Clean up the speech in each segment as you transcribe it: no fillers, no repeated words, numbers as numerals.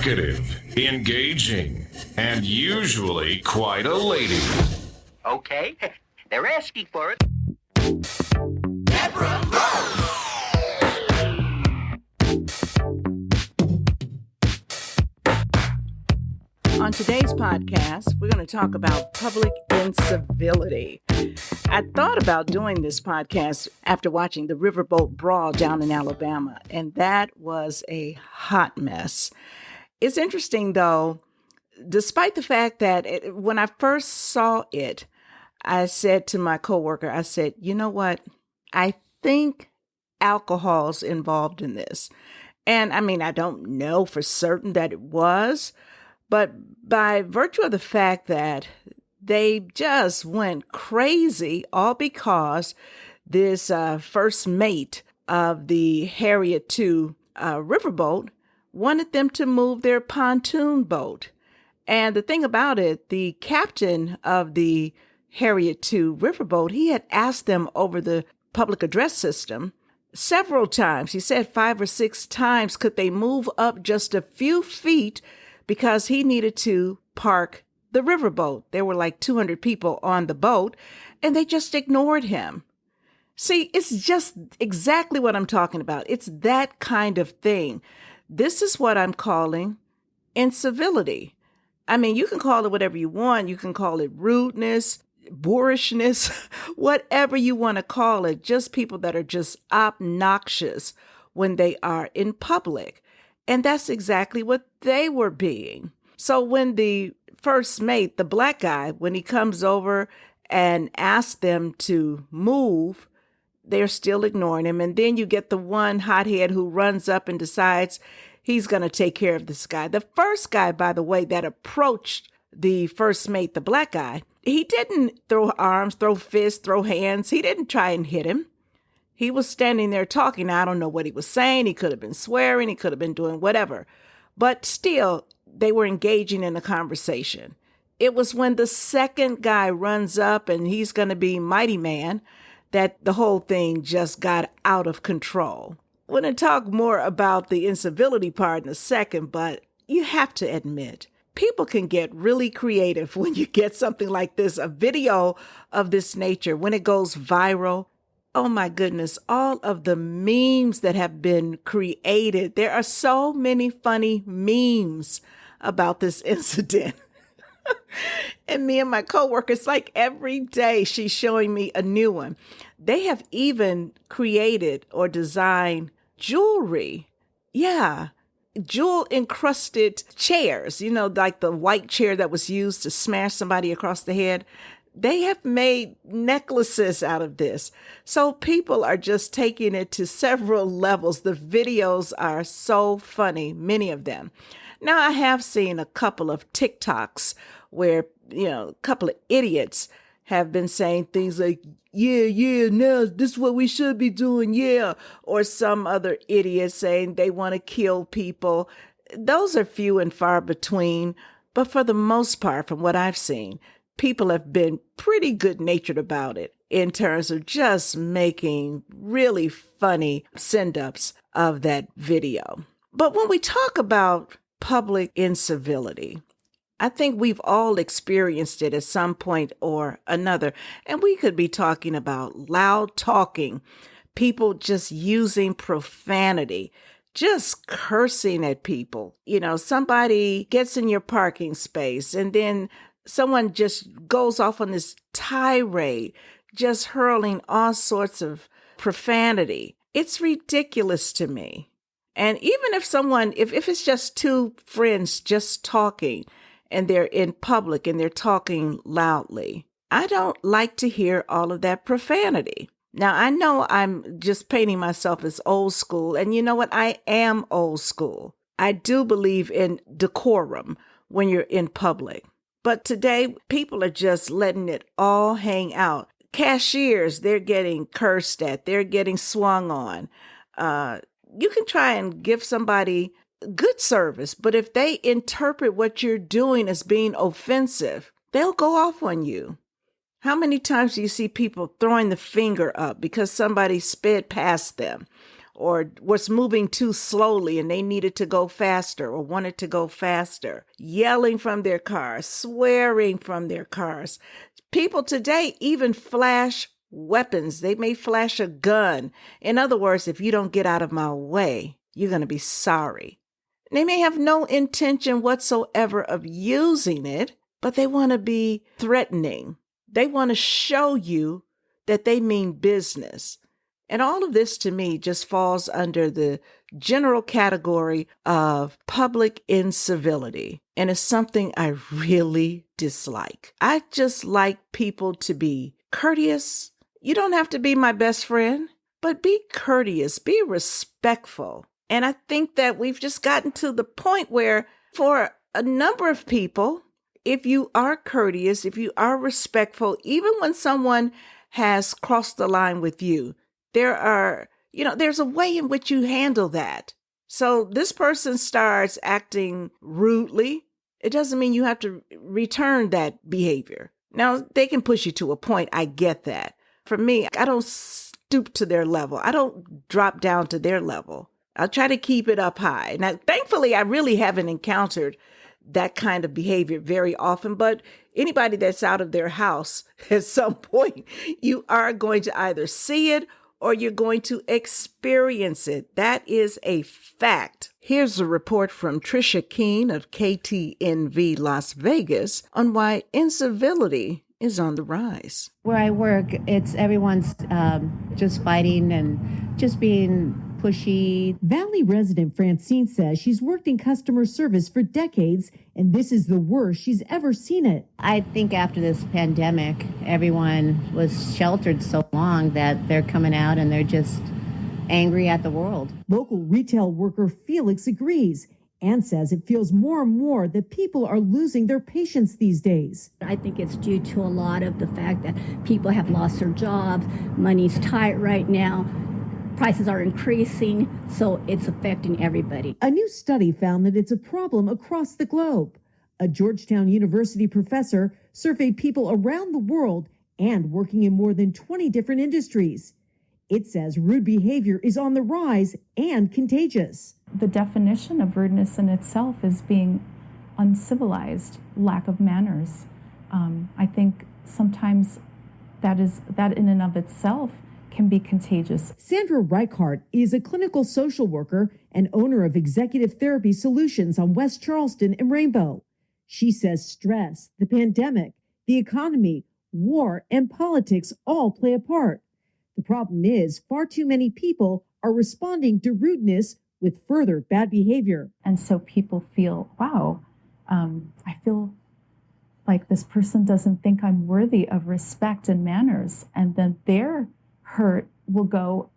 Provocative, engaging, and usually quite a lady. Okay, they're asking for it. On today's podcast, we're going to talk about public incivility. I thought about doing this podcast after watching the riverboat brawl down in Alabama, and that was a hot mess. It's interesting, though, despite the fact that when I first saw it, I said to my coworker, I said, you know what? I think alcohol's involved in this. And I mean, I don't know for certain that it was, but by virtue of the fact that they just went crazy, all because this first mate of the Harriet II riverboat wanted them to move their pontoon boat. And the thing about it, the captain of the Harriet II riverboat, he had asked them over the public address system several times. He said 5 or 6 times, could they move up just a few feet, because he needed to park the riverboat. There were like 200 people on the boat, and they just ignored him. See, it's just exactly what I'm talking about. It's that kind of thing. This is what I'm calling incivility. I mean, you can call it whatever you want. You can call it rudeness, boorishness, whatever you want to call it. Just people that are just obnoxious when they are in public. And that's exactly what they were being. So when the first mate, the black guy, when he comes over and asks them to move, they're still ignoring him. And then you get the one hothead who runs up and decides he's going to take care of this guy. The first guy, by the way, that approached the first mate, the black guy, he didn't throw arms, throw fists, throw hands. He didn't try and hit him. He was standing there talking. I don't know what he was saying. He could have been swearing. He could have been doing whatever. But still, they were engaging in a conversation. It was when the second guy runs up and he's going to be mighty man that the whole thing just got out of control. We're going to talk more about the incivility part in a second, but you have to admit, people can get really creative when you get something like this, a video of this nature, when it goes viral. Oh my goodness, all of the memes that have been created. There are so many funny memes about this incident. And me and my coworkers, like every day, she's showing me a new one. They have even created or designed jewelry. Yeah, jewel encrusted chairs, you know, like the white chair that was used to smash somebody across the head. They have made necklaces out of this. So people are just taking it to several levels. The videos are so funny, many of them. Now, I have seen a couple of TikToks where, you know, a couple of idiots have been saying things like, yeah, now this is what we should be doing, yeah. Or some other idiot saying they want to kill people. Those are few and far between. But for the most part, from what I've seen, people have been pretty good-natured about it in terms of just making really funny send-ups of that video. But when we talk about public incivility, I think we've all experienced it at some point or another. And we could be talking about loud talking, people just using profanity, just cursing at people. You know, somebody gets in your parking space and then someone just goes off on this tirade, just hurling all sorts of profanity. It's ridiculous to me. And even if someone, if it's just two friends just talking and they're in public and they're talking loudly, I don't like to hear all of that profanity. Now, I know I'm just painting myself as old school. And you know what? I am old school. I do believe in decorum when you're in public. But today, people are just letting it all hang out. Cashiers, they're getting cursed at. They're getting swung on. You can try and give somebody good service, but if they interpret what you're doing as being offensive, they'll go off on you. How many times do you see people throwing the finger up because somebody sped past them? or was moving too slowly and they needed to go faster or wanted to go faster, yelling from their cars, swearing from their cars. People today even flash weapons. They may flash a gun. In other words, if you don't get out of my way, you're going to be sorry. They may have no intention whatsoever of using it, but they want to be threatening. They want to show you that they mean business. And all of this to me just falls under the general category of public incivility. And it's something I really dislike. I just like people to be courteous. You don't have to be my best friend, but be courteous, be respectful. And I think that we've just gotten to the point where for a number of people, if you are courteous, if you are respectful, even when someone has crossed the line with you, there's a way in which you handle that. So this person starts acting rudely. It doesn't mean you have to return that behavior. Now, they can push you to a point. I get that. For me, I don't stoop to their level. I don't drop down to their level. I'll try to keep it up high. Now, thankfully, I really haven't encountered that kind of behavior very often, but anybody that's out of their house at some point, you are going to either see it or you're going to experience it. That is a fact. Here's a report from Trisha Keene of KTNV Las Vegas on why incivility is on the rise. Where I work, it's everyone's just fighting and just being pushy. Valley resident Francine says she's worked in customer service for decades, and this is the worst she's ever seen it. I think after this pandemic, everyone was sheltered so long that they're coming out and they're just angry at the world. Local retail worker Felix agrees and says it feels more and more that people are losing their patience these days. I think it's due to a lot of the fact that people have lost their jobs, money's tight right now, prices are increasing, so it's affecting everybody. A new study found that it's a problem across the globe. A Georgetown University professor surveyed people around the world and working in more than 20 different industries. It says rude behavior is on the rise and contagious. The definition of rudeness in itself is being uncivilized, lack of manners. I think sometimes that in and of itself can be contagious. Sandra Reichart is a clinical social worker and owner of Executive Therapy Solutions on West Charleston and Rainbow. She says stress, the pandemic, the economy, war, and politics all play a part. The problem is far too many people are responding to rudeness with further bad behavior. And so people feel, wow, I feel like this person doesn't think I'm worthy of respect and manners. And then their hurt will go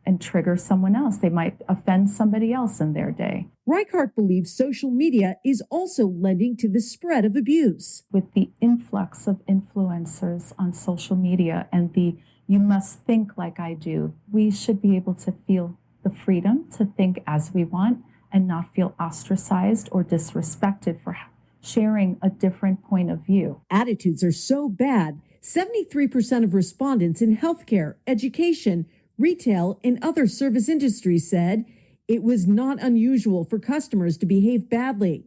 and trigger someone else. They might offend somebody else in their day. Reichart believes social media is also lending to the spread of abuse. With the influx of influencers on social media and the you must think like I do, we should be able to feel the freedom to think as we want and not feel ostracized or disrespected for sharing a different point of view. Attitudes are so bad. 73% of respondents in healthcare, education, retail, and other service industries said it was not unusual for customers to behave badly.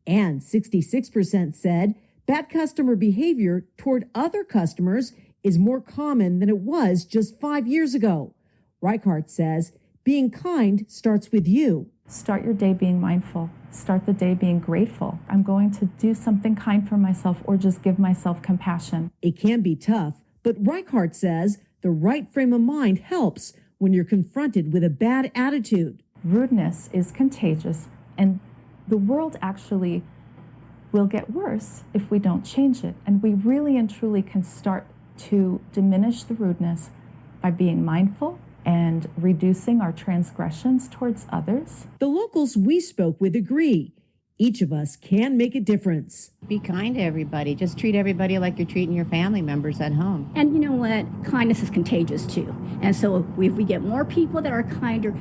And 66% said bad customer behavior toward other customers is more common than it was just 5 years ago. Reichart says being kind starts with you. Start your day being mindful. Start the day being grateful. I'm going to do something kind for myself or just give myself compassion. It can be tough, but Reichart says the right frame of mind helps when you're confronted with a bad attitude. Rudeness is contagious, and the world actually will get worse if we don't change it. And we really and truly can start to diminish the rudeness by being mindful and reducing our transgressions towards others. The locals we spoke with agree. Each of us can make a difference. Be kind to everybody. Just treat everybody like you're treating your family members at home. And you know what? Kindness is contagious too. And so if we get more people that are kinder,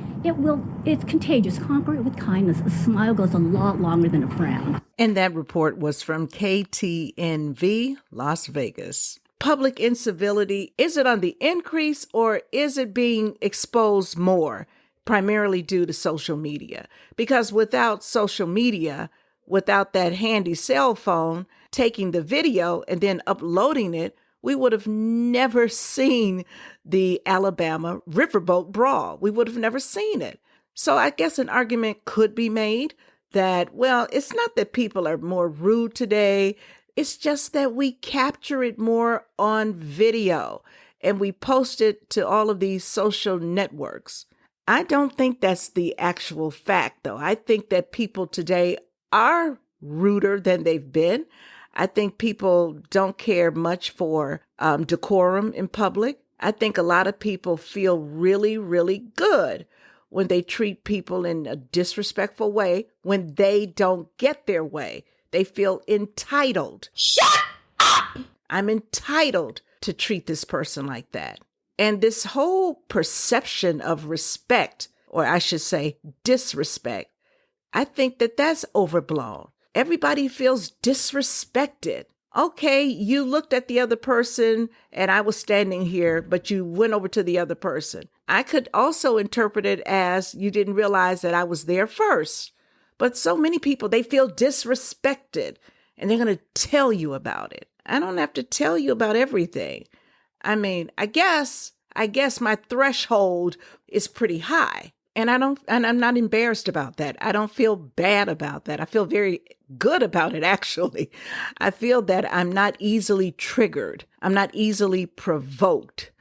it's contagious. Conquer it with kindness. A smile goes a lot longer than a frown. And that report was from KTNV Las Vegas. Public incivility, is it on the increase or is it being exposed more? primarily due to social media. Because without social media, without that handy cell phone, taking the video and then uploading it, we would have never seen the Alabama riverboat brawl. We would have never seen it. So I guess an argument could be made that, well, it's not that people are more rude today. It's just that we capture it more on video and we post it to all of these social networks. I don't think that's the actual fact, though. I think that people today are ruder than they've been. I think people don't care much for decorum in public. I think a lot of people feel really, really good when they treat people in a disrespectful way, when they don't get their way. They feel entitled. Shut up! I'm entitled to treat this person like that. And this whole perception of respect, or I should say disrespect, I think that that's overblown. Everybody feels disrespected. Okay, you looked at the other person and I was standing here, but you went over to the other person. I could also interpret it as you didn't realize that I was there first. But so many people, they feel disrespected and they're going to tell you about it. I don't have to tell you about everything. I mean, I guess my threshold is pretty high. And I'm not embarrassed about that. I don't feel bad about that. I feel very good about it, actually. I feel that I'm not easily triggered. I'm not easily provoked.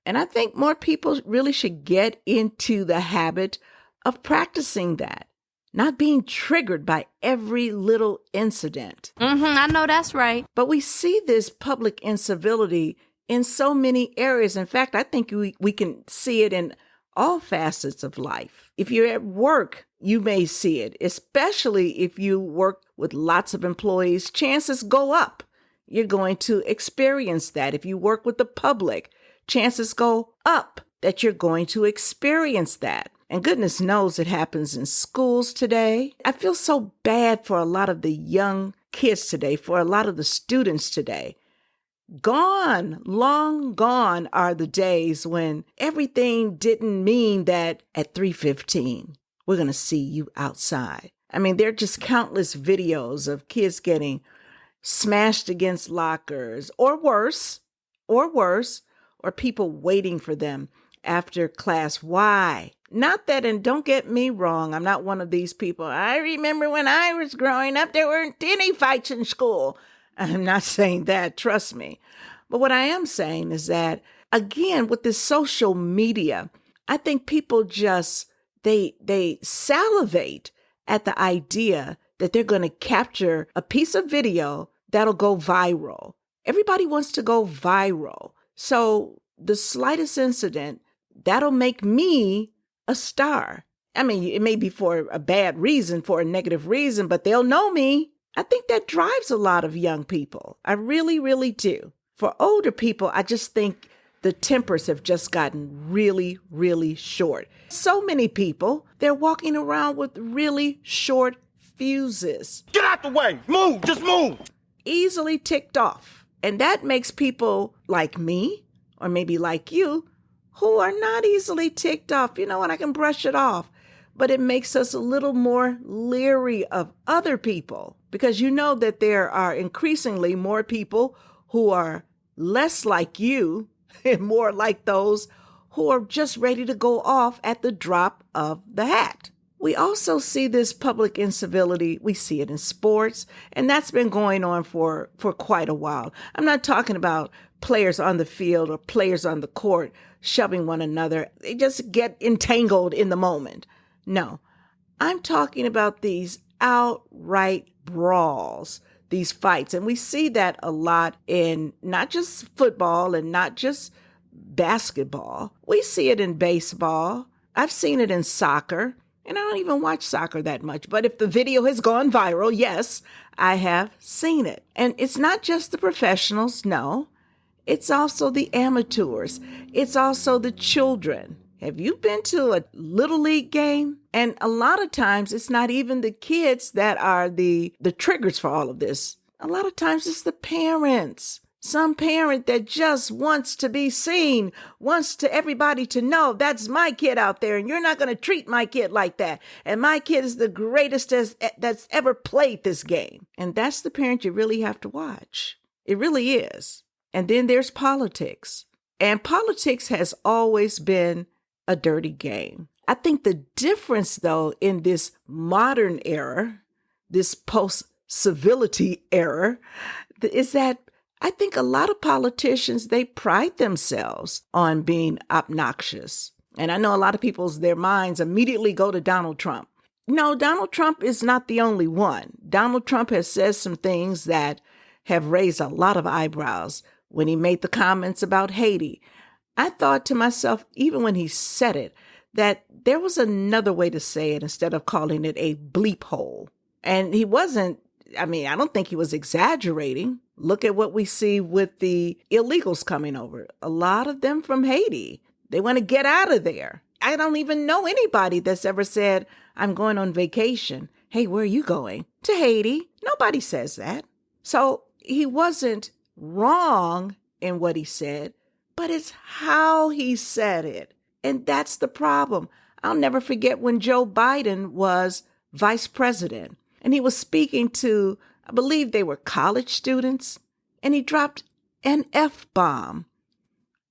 And I think more people really should get into the habit of practicing that, not being triggered by every little incident. I know that's right. But we see this public incivility in so many areas. In fact, I think we can see it in all facets of life. If you're at work, you may see it, especially if you work with lots of employees. Chances go up. You're going to experience that. If you work with the public, chances go up that you're going to experience that. And goodness knows it happens in schools today. I feel so bad for a lot of the young kids today, for a lot of the students today. Gone, long gone are the days when everything didn't mean that at 3:15, we're going to see you outside. I mean, there are just countless videos of kids getting smashed against lockers or worse, or people waiting for them after class. Why? Not that, and don't get me wrong, I'm not one of these people. I remember when I was growing up, there weren't any fights in school. I'm not saying that, trust me. But what I am saying is that, again, with this social media, I think people just, they salivate at the idea that they're going to capture a piece of video that'll go viral. Everybody wants to go viral. So the slightest incident, that'll make me a star. I mean, it may be for a bad reason, for a negative reason, but they'll know me. I think that drives a lot of young people. I really, really do. For older people, I just think the tempers have just gotten really, really short. So many people, they're walking around with really short fuses. Get out the way. Move. Just move. Easily ticked off. And that makes people like me, or maybe like you, who are not easily ticked off. You know what? I can brush it off. But it makes us a little more leery of other people, because you know that there are increasingly more people who are less like you and more like those who are just ready to go off at the drop of the hat. We also see this public incivility. We see it in sports, and that's been going on for quite a while. I'm not talking about players on the field or players on the court shoving one another. They just get entangled in the moment. No, I'm talking about these outright brawls, these fights. And we see that a lot in not just football and not just basketball. We see it in baseball. I've seen it in soccer. And I don't even watch soccer that much. But if the video has gone viral, yes, I have seen it. And it's not just the professionals, no. It's also the amateurs. It's also the children. Have you been to a little league game? And a lot of times it's not even the kids that are the triggers for all of this. A lot of times it's the parents. Some parent that just wants to be seen, wants to everybody to know that's my kid out there and you're not going to treat my kid like that. And my kid is the greatest that's ever played this game. And that's the parent you really have to watch. It really is. And then there's politics. And politics has always been a dirty game. I think the difference, though, in this modern era, this post-civility era, is that I think a lot of politicians, they pride themselves on being obnoxious. And I know a lot of their minds immediately go to Donald Trump. No, Donald Trump is not the only one. Donald Trump has said some things that have raised a lot of eyebrows when he made the comments about Haiti. I thought to myself, even when he said it, that there was another way to say it instead of calling it a bleep hole. And he wasn't, I don't think he was exaggerating. Look at what we see with the illegals coming over. A lot of them from Haiti. They want to get out of there. I don't even know anybody that's ever said, I'm going on vacation. Hey, where are you going? To Haiti. Nobody says that. So he wasn't wrong in what he said, but it's how he said it. And that's the problem. I'll never forget when Joe Biden was vice president and he was speaking to, I believe they were college students, and he dropped an F-bomb.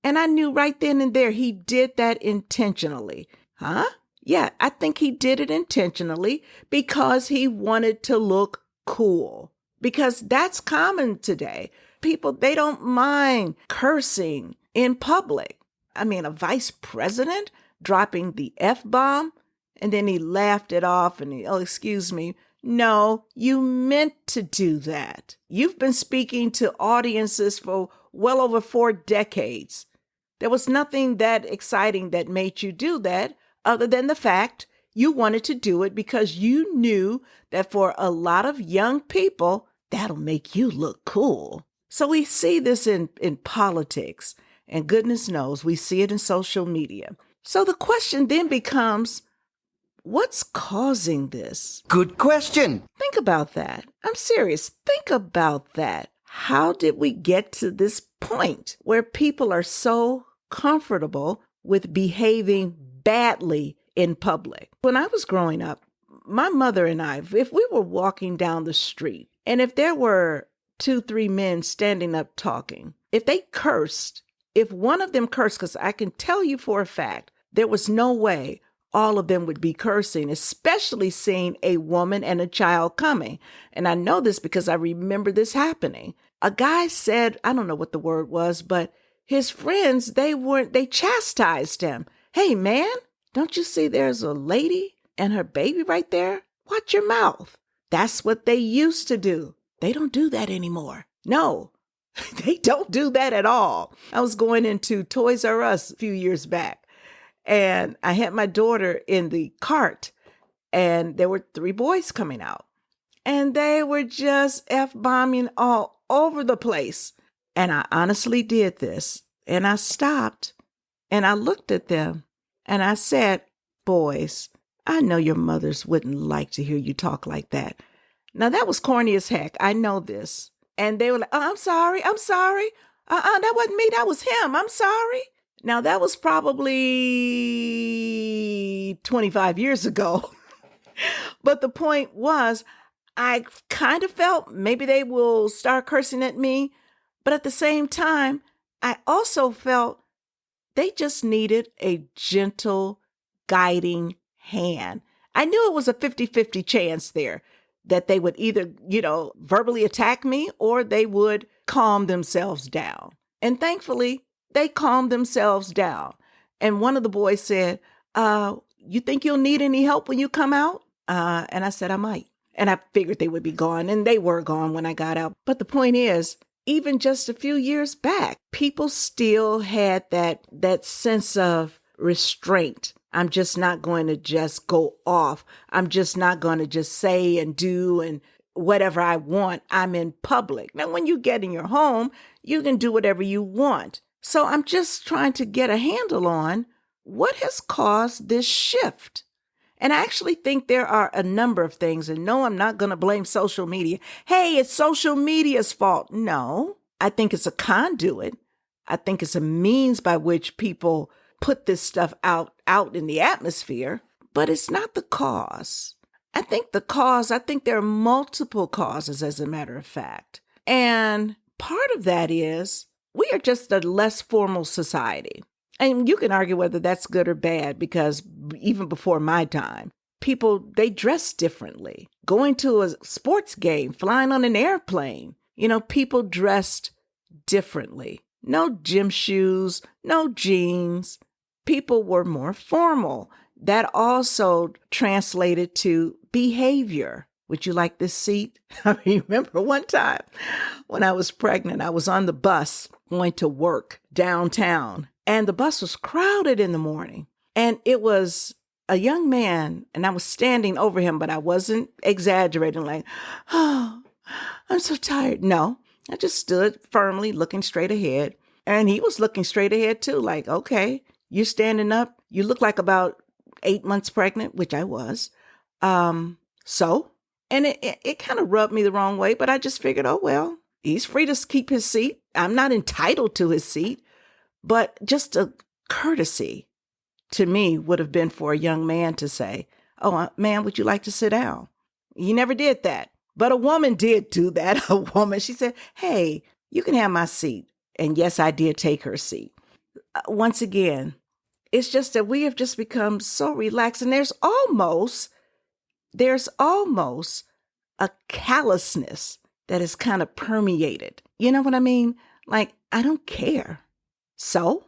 And I knew right then and there he did that intentionally. Huh? Yeah, I think he did it intentionally because he wanted to look cool. Because that's common today. People, they don't mind cursing in public. A vice president dropping the F-bomb, and then he laughed it off and excuse me. No, you meant to do that. You've been speaking to audiences for well over 4 decades. There was nothing that exciting that made you do that other than the fact you wanted to do it because you knew that for a lot of young people, that'll make you look cool. So we see this in politics, and goodness knows we see it in social media. So the question then becomes, what's causing this? Good question. Think about that. I'm serious. Think about that. How did we get to this point where people are so comfortable with behaving badly in public? When I was growing up, my mother and I, if we were walking down the street and if there were 2-3 men standing up talking, if they cursed, if one of them cursed, because I can tell you for a fact, there was no way all of them would be cursing, especially seeing a woman and a child coming. And I know this because I remember this happening. A guy said, I don't know what the word was, but his friends, they chastised him. Hey, man, don't you see there's a lady and her baby right there? Watch your mouth. That's what they used to do. They don't do that anymore. No, they don't do that at all. I was going into Toys R Us a few years back, and I had my daughter in the cart, and there were 3 boys coming out, and they were just F-bombing all over the place. And I honestly did this, and I stopped, and I looked at them, and I said, boys, I know your mothers wouldn't like to hear you talk like that. Now, that was corny as heck. I know this. And they were like, oh, I'm sorry. That wasn't me. That was him. I'm sorry. Now, that was probably 25 years ago. But the point was, I kind of felt maybe they will start cursing at me. But at the same time, I also felt they just needed a gentle, guiding hand. I knew it was a 50-50 chance there that they would either, verbally attack me or they would calm themselves down. And thankfully, they calmed themselves down. And one of the boys said, you think you'll need any help when you come out? And I said, I might. And I figured they would be gone, and they were gone when I got out. But the point is, even just a few years back, people still had that sense of restraint. I'm just not going to just go off. I'm just not going to just say and do and whatever I want. I'm in public. Now, when you get in your home, you can do whatever you want. So I'm just trying to get a handle on what has caused this shift. And I actually think there are a number of things. And no, I'm not going to blame social media. Hey, it's social media's fault. No, I think it's a conduit. I think it's a means by which people put this stuff out in the atmosphere, but it's not the cause. I think there are multiple causes, as a matter of fact. And part of that is we are just a less formal society. And you can argue whether that's good or bad, because even before my time, people, they dress differently. Going to a sports game, flying on an airplane, people dressed differently. No gym shoes, no jeans. People were more formal. That also translated to behavior. Would you like this seat? I remember one time when I was pregnant, I was on the bus going to work downtown, and the bus was crowded in the morning. And it was a young man, and I was standing over him, but I wasn't exaggerating, like, oh, I'm so tired. No, I just stood firmly looking straight ahead. And he was looking straight ahead too, like, okay, you're standing up. You look like about 8 months pregnant, which I was. So, and it kind of rubbed me the wrong way, but I just figured, oh, well, he's free to keep his seat. I'm not entitled to his seat, but just a courtesy to me would have been for a young man to say, oh, man, would you like to sit down? He never did that. But a woman did do that. A woman, she said, hey, you can have my seat. And yes, I did take her seat. Once again, it's just that we have just become so relaxed, and there's almost a callousness that is kind of permeated. You know what I mean? Like, I don't care. So,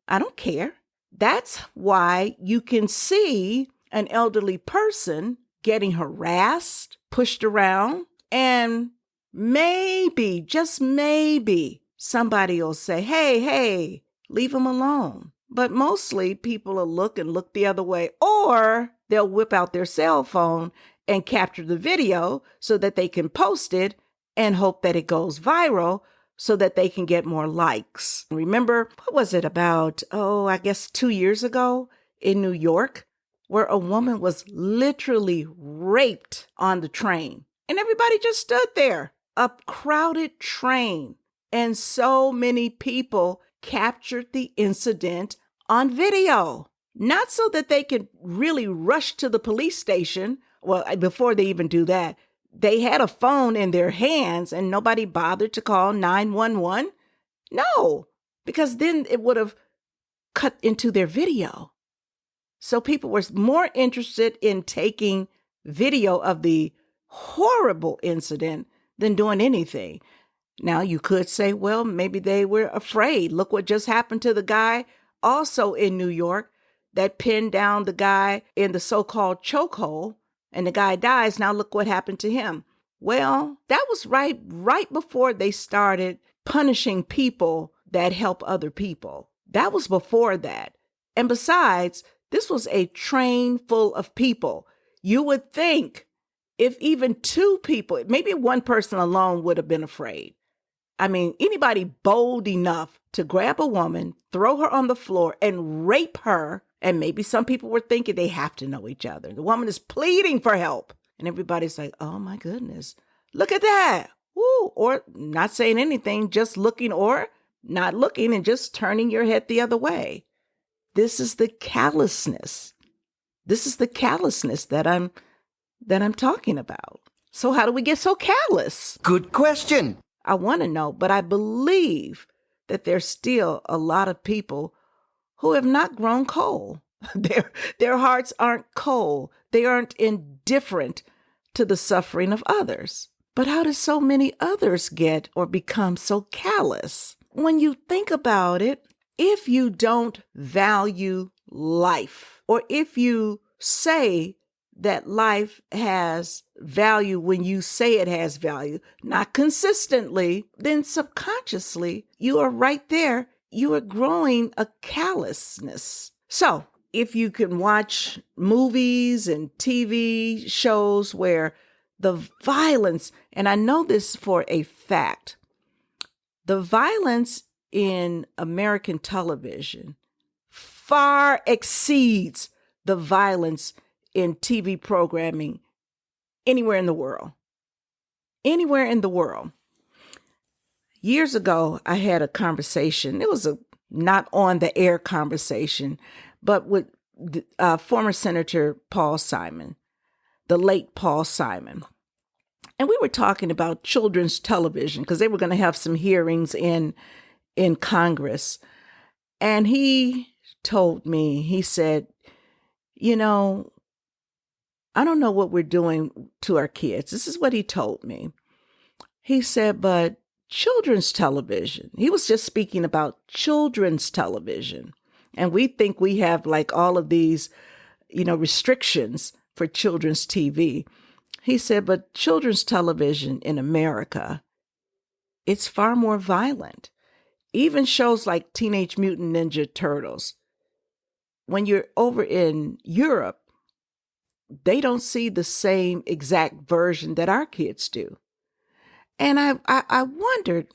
I don't care. That's why you can see an elderly person getting harassed, pushed around, and maybe, just maybe, somebody will say, hey, leave them alone. But mostly people will look the other way, or they'll whip out their cell phone and capture the video so that they can post it and hope that it goes viral so that they can get more likes. Remember, what was it about, I guess 2 years ago in New York, where a woman was literally raped on the train, and everybody just stood there, a crowded train. And so many people captured the incident on video, not so that they could really rush to the police station. Well, before they even do that, they had a phone in their hands and nobody bothered to call 911. No, because then it would have cut into their video. So people were more interested in taking video of the horrible incident than doing anything. Now, you could say, well, maybe they were afraid. Look what just happened to the guy also in New York that pinned down the guy in the so-called chokehold, and the guy dies. Now look what happened to him. Well, that was right before they started punishing people that help other people. That was before that. And besides, this was a train full of people. You would think if even two people, maybe one person alone would have been afraid. I mean, anybody bold enough to grab a woman, throw her on the floor, and rape her, and maybe some people were thinking they have to know each other. The woman is pleading for help. And everybody's like, oh my goodness, look at that. Woo. Or not saying anything, just looking or not looking and just turning your head the other way. This is the callousness. This is the callousness that I'm talking about. So how do we get so callous? Good question. I want to know, but I believe that there's still a lot of people who have not grown cold. Their hearts aren't cold. They aren't indifferent to the suffering of others. But how do so many others get or become so callous? When you think about it, if you don't value life, or if you say that life has value when you say it has value, not consistently, then subconsciously you are right there. You are growing a callousness. So if you can watch movies and TV shows where the violence, and I know this for a fact, the violence in American television far exceeds the violence in TV programming anywhere in the world. Anywhere in the world. Years ago, I had a conversation. It was a not on the air conversation, but with former Senator Paul Simon, the late Paul Simon. And we were talking about children's television because they were going to have some hearings in Congress. And he told me, he said, you know, I don't know what we're doing to our kids. This is what he told me. He said, but children's television, he was just speaking about children's television. And we think we have like all of these, restrictions for children's TV. He said, but children's television in America, it's far more violent. Even shows like Teenage Mutant Ninja Turtles. When you're over in Europe, they don't see the same exact version that our kids do. And I wondered,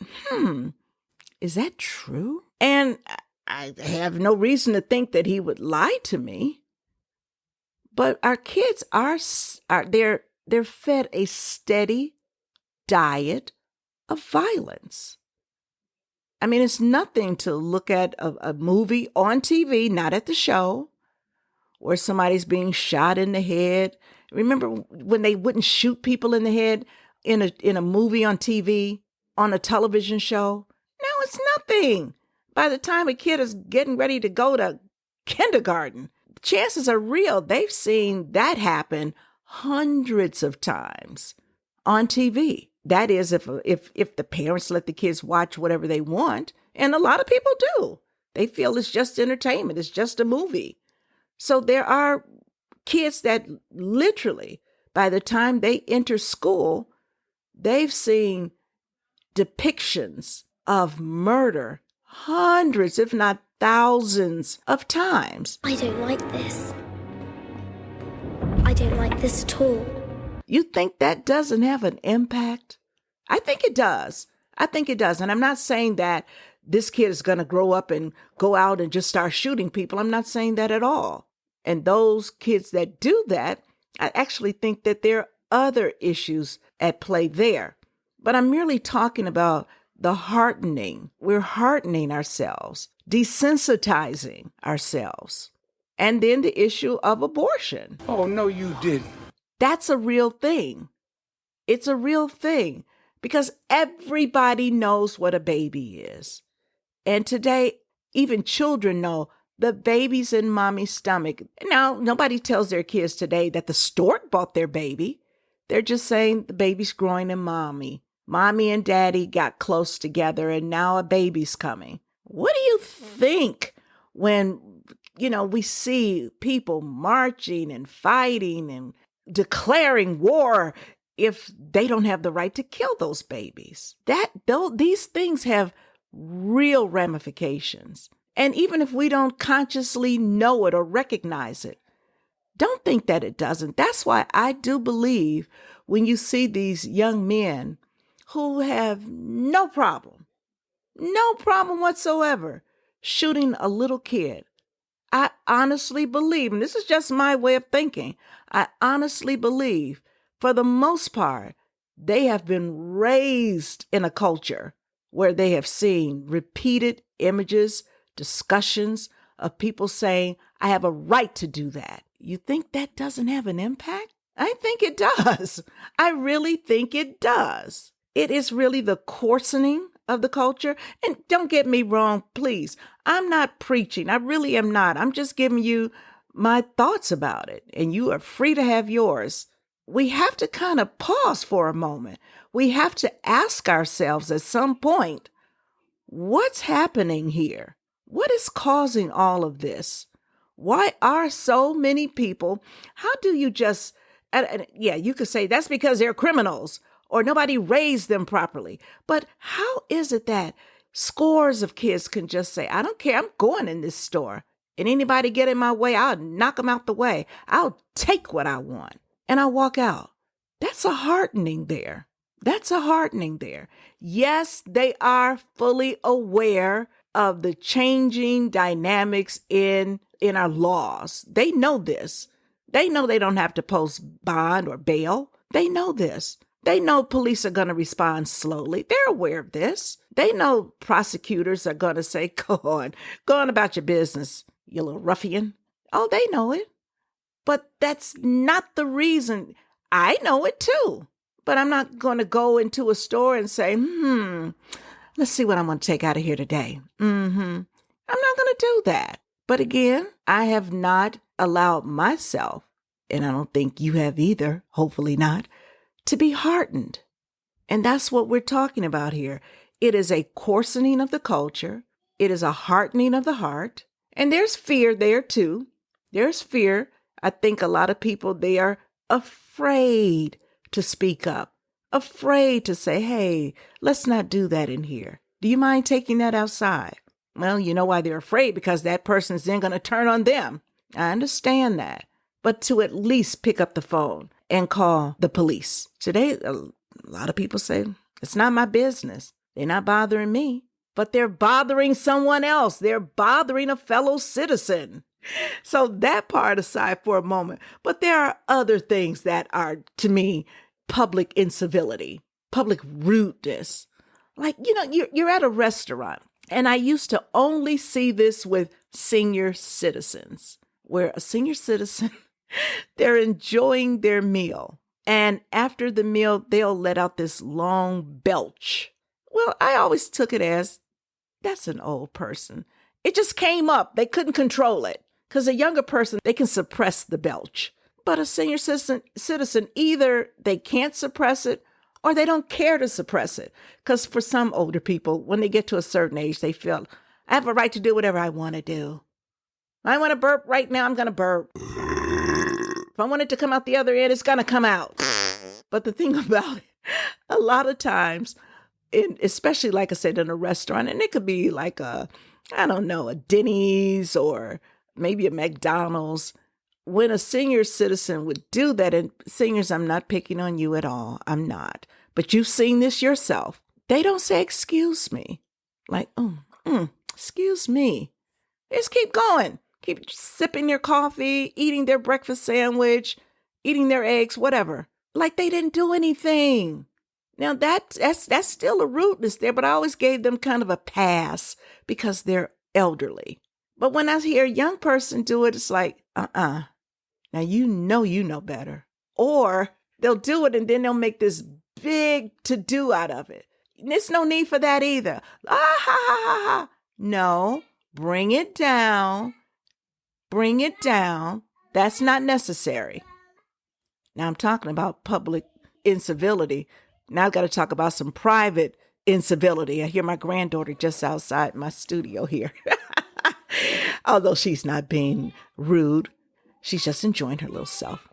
is that true? And I have no reason to think that he would lie to me. But our kids they're fed a steady diet of violence. I mean, it's nothing to look at a movie on TV, not at the show, where somebody's being shot in the head. Remember when they wouldn't shoot people in the head in a movie on TV, on a television show? No, it's nothing. By the time a kid is getting ready to go to kindergarten, chances are real. They've seen that happen hundreds of times on TV. That is, if the parents let the kids watch whatever they want, and a lot of people do. They feel it's just entertainment. It's just a movie. So there are kids that literally, by the time they enter school, they've seen depictions of murder hundreds, if not thousands of times. I don't like this. I don't like this at all. You think that doesn't have an impact? I think it does. I think it does. And I'm not saying that this kid is going to grow up and go out and just start shooting people. I'm not saying that at all. And those kids that do that, I actually think that there are other issues at play there. But I'm merely talking about the hardening. We're hardening ourselves, desensitizing ourselves. And then the issue of abortion. Oh, no, you didn't. That's a real thing. It's a real thing because everybody knows what a baby is. And today, even children know the baby's in mommy's stomach. Now, nobody tells their kids today that the stork bought their baby. They're just saying the baby's growing in mommy. Mommy and daddy got close together and now a baby's coming. What do you think when, we see people marching and fighting and declaring war if they don't have the right to kill those babies? These things have real ramifications. And even if we don't consciously know it or recognize it, don't think that it doesn't. That's why I do believe when you see these young men who have no problem whatsoever shooting a little kid, I honestly believe, and this is just my way of thinking, I honestly believe, for the most part, they have been raised in a culture where they have seen repeated images, discussions of people saying, I have a right to do that. You think that doesn't have an impact? I think it does. I really think it does. It is really the coarsening of the culture. And don't get me wrong, please. I'm not preaching. I really am not. I'm just giving you my thoughts about it. And you are free to have yours. We have to kind of pause for a moment. We have to ask ourselves at some point, what's happening here? What is causing all of this? Why are so many people? How do you just, you could say that's because they're criminals or nobody raised them properly. But how is it that scores of kids can just say, I don't care, I'm going in this store. And anybody get in my way, I'll knock them out the way. I'll take what I want. And I'll walk out. That's a hardening there. Yes, they are fully aware of the changing dynamics in our laws. They know this. They know they don't have to post bond or bail. They know this. They know police are going to respond slowly. They're aware of this. They know prosecutors are going to say, go on about your business, you little ruffian. Oh, they know it. But that's not the reason. I know it too. But I'm not going to go into a store and say, let's see what I'm going to take out of here today. I'm not going to do that. But again, I have not allowed myself, and I don't think you have either, hopefully not, to be hardened. And that's what we're talking about here. It is a coarsening of the culture. It is a hardening of the heart. And there's fear there too. There's fear. I think a lot of people, they are afraid to speak up, afraid to say, hey, let's not do that in here. Do you mind taking that outside? Well, you know why they're afraid, because that person's then going to turn on them. I understand that. But to at least pick up the phone and call the police. Today, a lot of people say, it's not my business. They're not bothering me, but they're bothering someone else. They're bothering a fellow citizen. So that part aside for a moment. But there are other things that are, to me, public incivility, public rudeness. Like, you're at a restaurant, and I used to only see this with senior citizens, where a senior citizen, they're enjoying their meal. And after the meal, they'll let out this long belch. Well, I always took it as, that's an old person. It just came up. They couldn't control it. Because a younger person, they can suppress the belch. But a senior citizen, either they can't suppress it or they don't care to suppress it. Because for some older people, when they get to a certain age, they feel, I have a right to do whatever I want to do. I want to burp right now, I'm going to burp. If I want it to come out the other end, it's going to come out. But the thing about it, a lot of times, especially like I said, in a restaurant, and it could be like a Denny's or maybe a McDonald's, when a senior citizen would do that, and seniors, I'm not picking on you at all. I'm not. But you've seen this yourself. They don't say, excuse me. Like, excuse me. They just keep going. Keep sipping their coffee, eating their breakfast sandwich, eating their eggs, whatever. Like they didn't do anything. Now that's still a rudeness there, but I always gave them kind of a pass because they're elderly. But when I hear a young person do it, it's like, Now you know better. Or they'll do it and then they'll make this big to-do out of it. There's no need for that either. No, bring it down. Bring it down. That's not necessary. Now I'm talking about public incivility. Now I've got to talk about some private incivility. I hear my granddaughter just outside my studio here. Although she's not being rude, she's just enjoying her little self.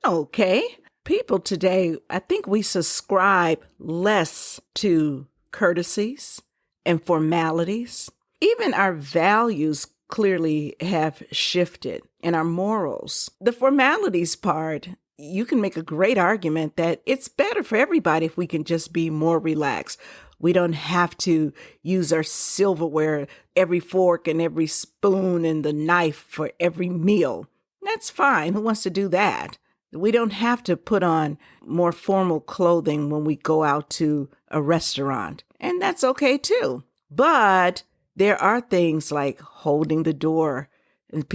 Okay. People today, I think we subscribe less to courtesies and formalities. Even our values clearly have shifted, and our morals. The formalities part, you can make a great argument that it's better for everybody if we can just be more relaxed. We don't have to use our silverware, every fork and every spoon and the knife for every meal. That's fine. Who wants to do that? We don't have to put on more formal clothing when we go out to a restaurant. And that's okay too. But there are things like holding the door. And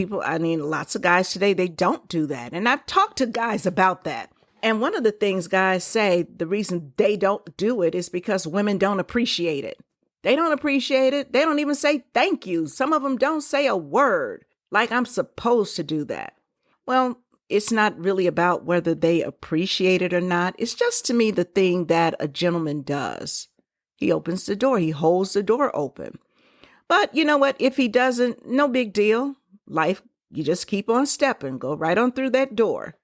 lots of guys today, they don't do that. And I've talked to guys about that. And one of the things guys say, the reason they don't do it is because women don't appreciate it. They don't appreciate it. They don't even say thank you. Some of them don't say a word, like I'm supposed to do that. Well, it's not really about whether they appreciate it or not. It's just, to me, the thing that a gentleman does. He opens the door. He holds the door open. But you know what? If he doesn't, no big deal. Life, you just keep on stepping, go right on through that door.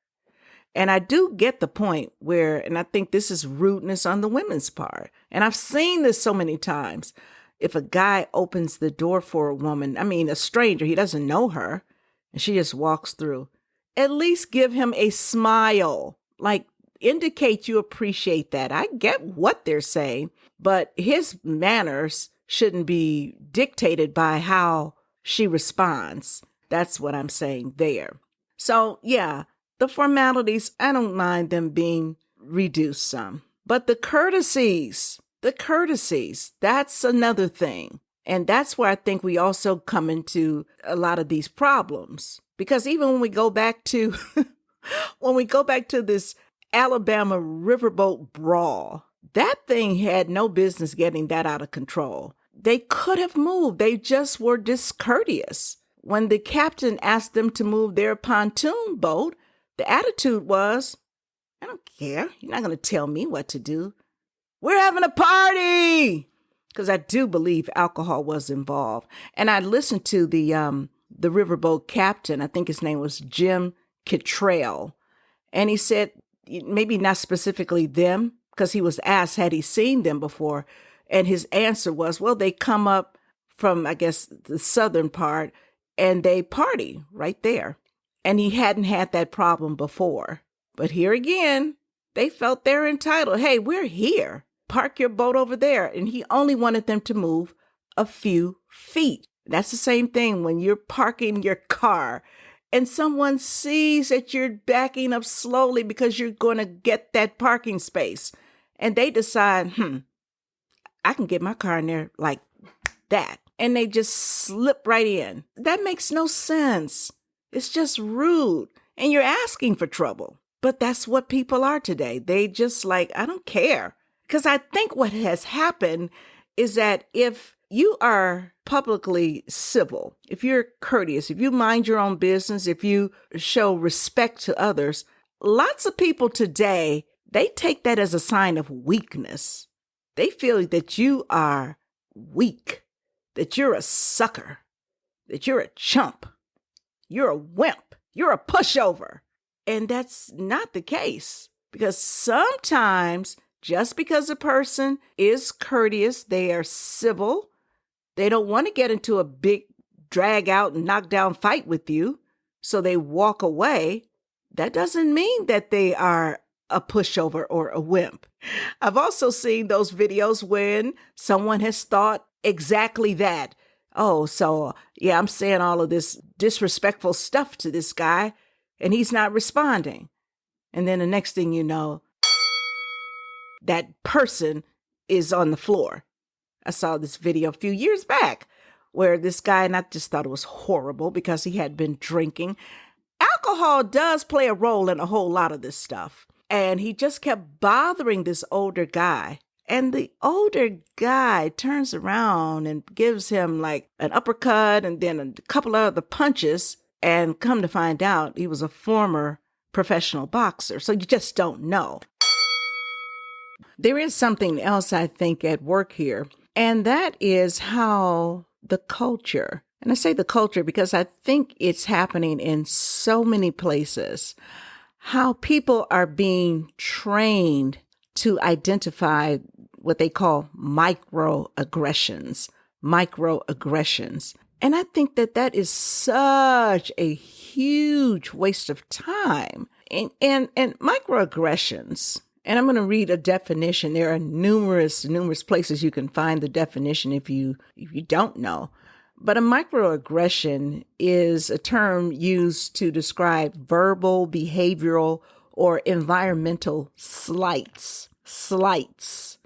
And I do get the point where, and I think this is rudeness on the women's part. And I've seen this so many times. If a guy opens the door for a woman, a stranger, he doesn't know her, and she just walks through, at least give him a smile, like indicate you appreciate that. I get what they're saying, but his manners shouldn't be dictated by how she responds. That's what I'm saying there. So yeah, The formalities, I don't mind them being reduced some. But the courtesies, that's another thing. And that's where I think we also come into a lot of these problems. Because even when we go back to this Alabama riverboat brawl, that thing had no business getting that out of control. They could have moved. They just were discourteous. When the captain asked them to move their pontoon boat, the attitude was, I don't care. You're not going to tell me what to do. We're having a party. Because I do believe alcohol was involved. And I listened to the riverboat captain. I think his name was Jim Kittrell. And he said, maybe not specifically them, because he was asked, had he seen them before? And his answer was, well, they come up from, I guess, the southern part, and they party right there. And he hadn't had that problem before. But here again, they felt they're entitled. Hey, we're here. Park your boat over there. And he only wanted them to move a few feet. That's the same thing when you're parking your car and someone sees that you're backing up slowly because you're going to get that parking space. And they decide, I can get my car in there like that. And they just slip right in. That makes no sense. It's just rude. And you're asking for trouble. But that's what people are today. They just like, I don't care. Because I think what has happened is that if you are publicly civil, if you're courteous, if you mind your own business, if you show respect to others, lots of people today, they take that as a sign of weakness. They feel that you are weak, that you're a sucker, that you're a chump, you're a wimp, you're a pushover. And that's not the case, because sometimes just because a person is courteous, they are civil, they don't want to get into a big drag out and knock down fight with you, so they walk away. That doesn't mean that they are a pushover or a wimp. I've also seen those videos when someone has thought exactly that. Oh, so yeah, I'm saying all of this disrespectful stuff to this guy and he's not responding. And then the next thing you know, that person is on the floor. I saw this video a few years back where this guy, and I just thought it was horrible because he had been drinking. Alcohol does play a role in a whole lot of this stuff. And he just kept bothering this older guy. And the older guy turns around and gives him like an uppercut and then a couple of other punches. And come to find out, he was a former professional boxer. So you just don't know. There is something else, I think, at work here. And that is how the culture, and I say the culture because I think it's happening in so many places, how people are being trained to identify what they call microaggressions. And I think that that is such a huge waste of time. And microaggressions, and I'm going to read a definition. There are numerous places you can find the definition if you don't know. But a microaggression is a term used to describe verbal, behavioral, or environmental slights,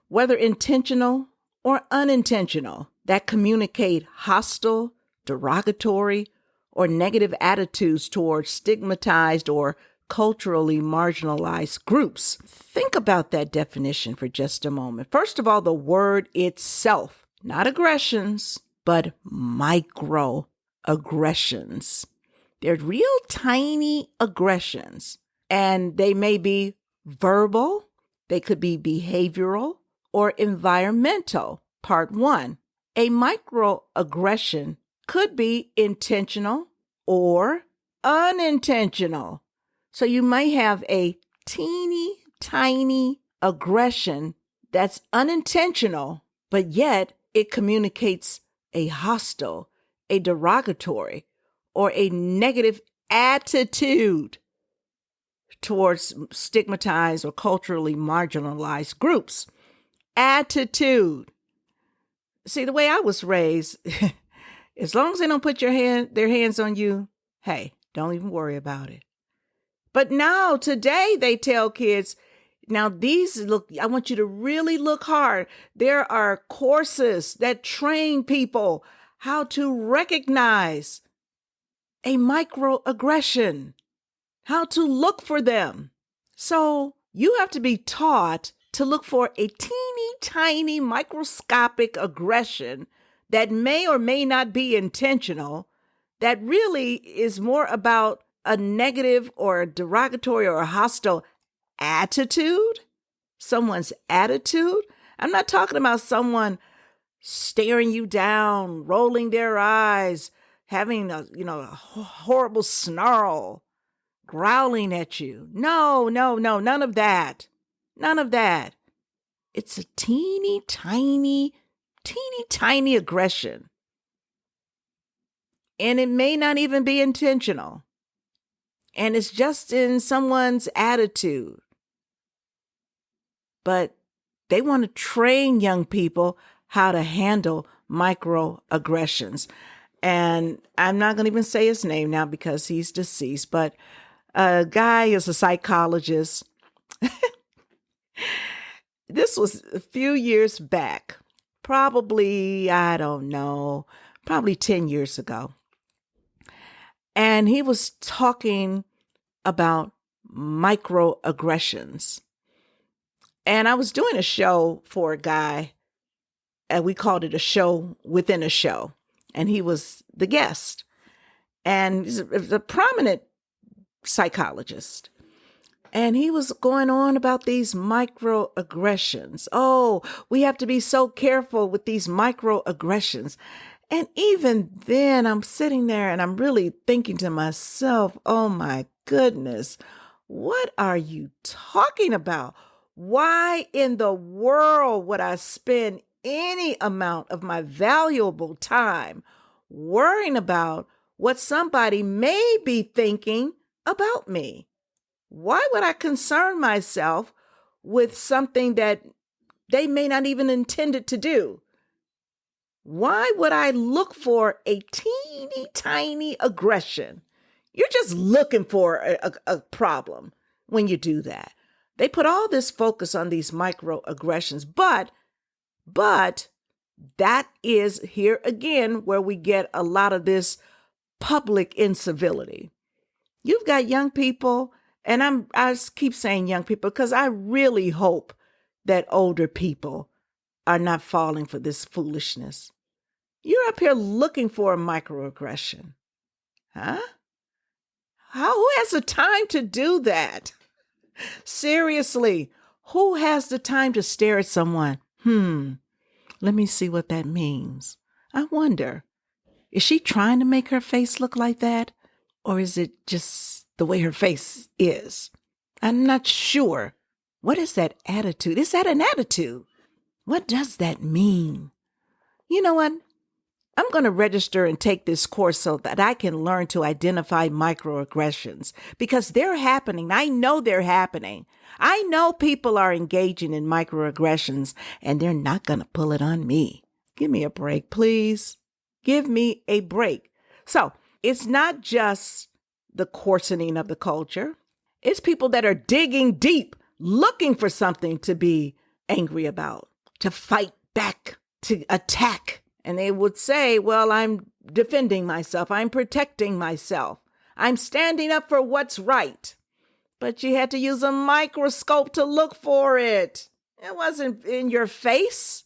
whether intentional or unintentional, that communicate hostile, derogatory, or negative attitudes towards stigmatized or culturally marginalized groups. Think about that definition for just a moment. First of all, the word itself, not aggressions, but microaggressions. They're real tiny aggressions, and they may be verbal, they could be behavioral, or environmental. Part one, a microaggression could be intentional or unintentional. So you might have a teeny tiny aggression that's unintentional, but yet it communicates a hostile, a derogatory, or a negative attitude towards stigmatized or culturally marginalized groups. Attitude. See, the way I was raised, as long as they don't put their hands on you, hey, don't even worry about it. But now today they tell kids, now I want you to really look hard. There are courses that train people how to recognize a microaggression, how to look for them. So you have to be taught to look for a teeny tiny microscopic aggression that may or may not be intentional, that really is more about a negative or a derogatory or a hostile attitude, someone's attitude. I'm not talking about someone staring you down, rolling their eyes, having a horrible snarl, growling at you. No, none of that. None of that. It's a teeny tiny aggression. And it may not even be intentional. And it's just in someone's attitude. But they want to train young people how to handle microaggressions. And I'm not going to even say his name now because he's deceased, but a guy is a psychologist. This was a few years back, probably 10 years ago. And he was talking about microaggressions. And I was doing a show for a guy, and we called it a show within a show. And he was the guest. And he's a prominent psychologist. And he was going on about these microaggressions. Oh, we have to be so careful with these microaggressions. And even then, I'm sitting there and I'm really thinking to myself, oh my goodness, what are you talking about? Why in the world would I spend any amount of my valuable time worrying about what somebody may be thinking about me? Why would I concern myself with something that they may not even intended to do? Why would I look for a teeny tiny aggression? You're just looking for a problem when you do that. They put all this focus on these microaggressions, but that is here again where we get a lot of this public incivility. You've got young people, and I keep saying young people because I really hope that older people are not falling for this foolishness. You're up here looking for a microaggression. Huh? Who has the time to do that? Seriously, who has the time to stare at someone? Let me see what that means. I wonder, is she trying to make her face look like that? Or is it just the way her face is? I'm not sure. What is that attitude? Is that an attitude? What does that mean? You know what? I'm going to register and take this course so that I can learn to identify microaggressions because they're happening. I know they're happening. I know people are engaging in microaggressions and they're not going to pull it on me. Give me a break, please. Give me a break. So it's not just the coarsening of the culture. It's people that are digging deep, looking for something to be angry about, to fight back, to attack. And they would say, well, I'm defending myself. I'm protecting myself. I'm standing up for what's right. But you had to use a microscope to look for it. It wasn't in your face.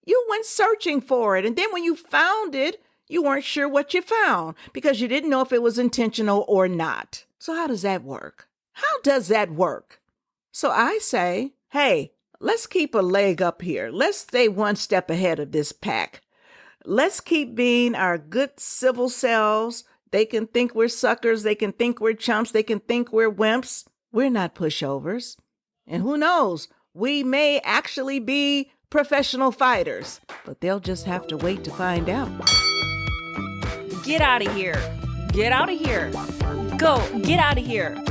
You went searching for it. And then when you found it, you weren't sure what you found because you didn't know if it was intentional or not. So how does that work? How does that work? So I say, hey, let's keep a leg up here. Let's stay one step ahead of this pack. Let's keep being our good civil selves. They can think we're suckers. They can think we're chumps. They can think we're wimps. We're not pushovers. And who knows? We may actually be professional fighters, but they'll just have to wait to find out. Get out of here. Get out of here. Go. Get out of here.